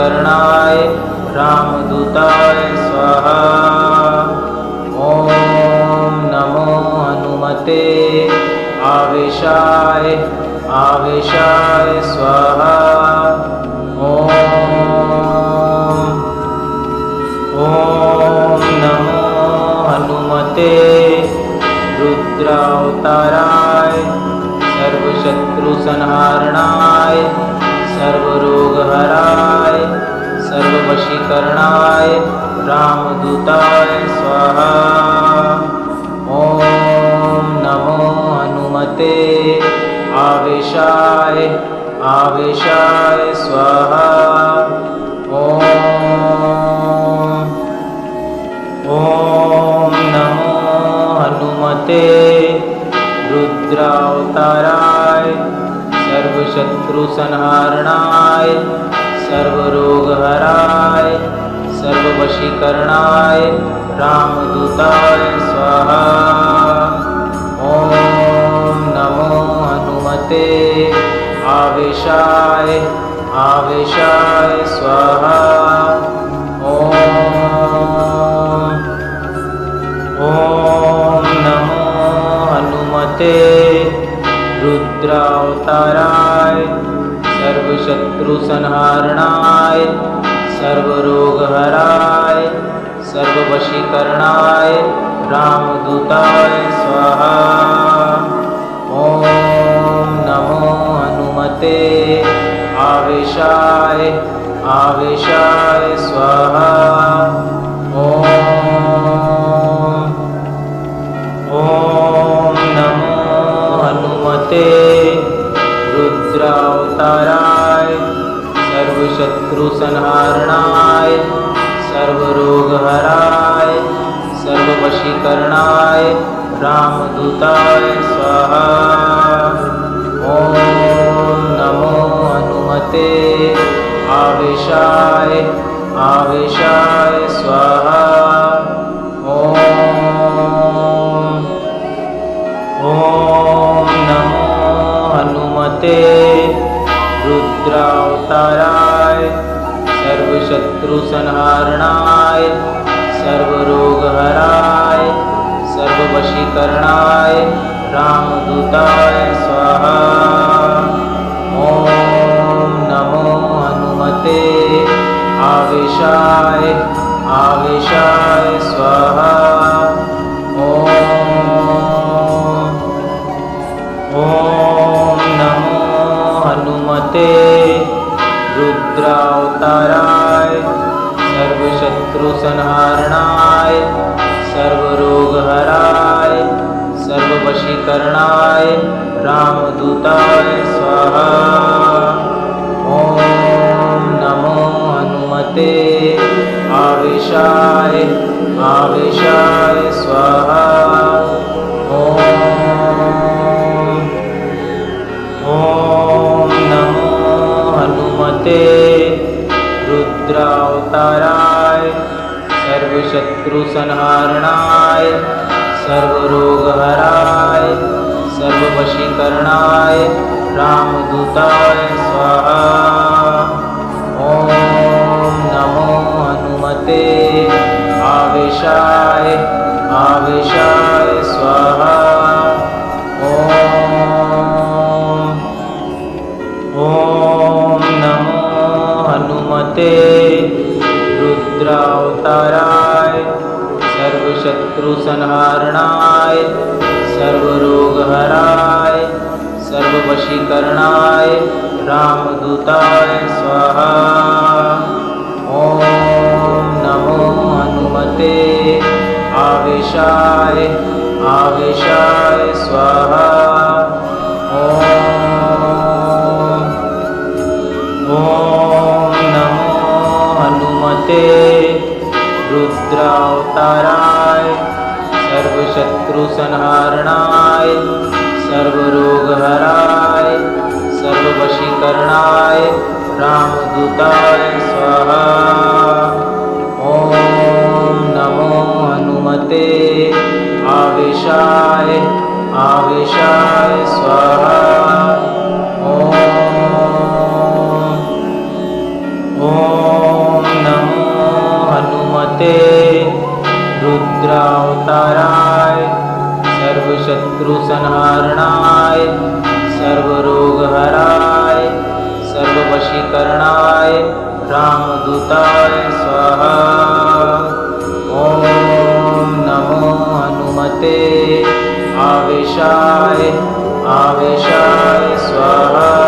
वशीकरणाय रामदूताय स्वाहा। ॐ नमो हनुमते आवेशाय आवेशाय स्वाहा। ॐ नमो हनुमते रुद्रावताराय सर्वशत्रुसंहारणाय सर्वरोगहराय सर्ववशीकरणाय रामदूताय स्वाहा। ॐ नमो हनुमते आवेशाय आवेशाय स्वाहा। ॐ नमो हनुमते रुद्रावताराय सर्वशत्रुसंहारणाय सर्वरोगहराय सर्ववशीकरणाय रामदूताय स्वाहा। ॐ नमो हनुमते आवेशाय आवेशाय स्वाहा। ॐ नमो हनुमते रुद्रावताराय सर्वशत्रुसंहारणाय सर्वरोगहराय सर्ववशीकरणाय रामदूताय स्वाहा। ॐ नमो हनुमते आवेशाय आवेशाय स्वाहा। ॐ नमो हनुमते रुद्रावताराय सर्वशत्रुसंहारणाय सर्वरोगहराय सर्ववशीकरणाय रामदूताय स्वाहा। ॐ नमो हनुमते आवेशाय आवेशाय स्वाहा। ॐ नमो हनुमते रुद्रावताराय सर्वशत्रुसंहारणाय सर्वरोगहराय सर्ववशीकरणाय रामदूताय स्वाहा। ॐ नमो हनुमते आवेशाय आवेशाय स्वाहा। ॐ नमो हनुमते रुद्रावताराय सर्वशत्रुसंहारणाय सर्वरोगहराय सर्ववशीकरणाय रामदूताय स्वाहा। ॐ नमो हनुमते आवेशाय आवेशाय स्वाहा। ॐ नमो हनुमते रुद्रावताराय सर्वशत्रुसंहारणाय सर्वरोगहराय सर्ववशीकरणाय रामदूताय स्वाहा। ॐ नमो हनुमते आवेशाय आवेशाय स्वाहा। ॐ नमो हनुमते रुद्रावताराय सर्वशत्रुसंहारणाय सर्वरोगहराय सर्ववशीकरणाय रामदूताय स्वाहा। ॐ नमो हनुमते आवेशाय आवेशाय स्वाहा। ॐ नमो हनुमते रुद्रावताराय सर्वशत्रुसंहारणाय सर्वरोगहराय सर्ववशीकरणाय रामदूताय स्वाहा। ॐ नमो हनुमते आवेशाय आवेशाय स्वाहा। ॐ शत्रुसंहारणाय सर्वरोगहराय सर्ववशीकरणाय रामदूताय स्वाहा। ॐ नमो हनुमते आवेशाय स्वाहा।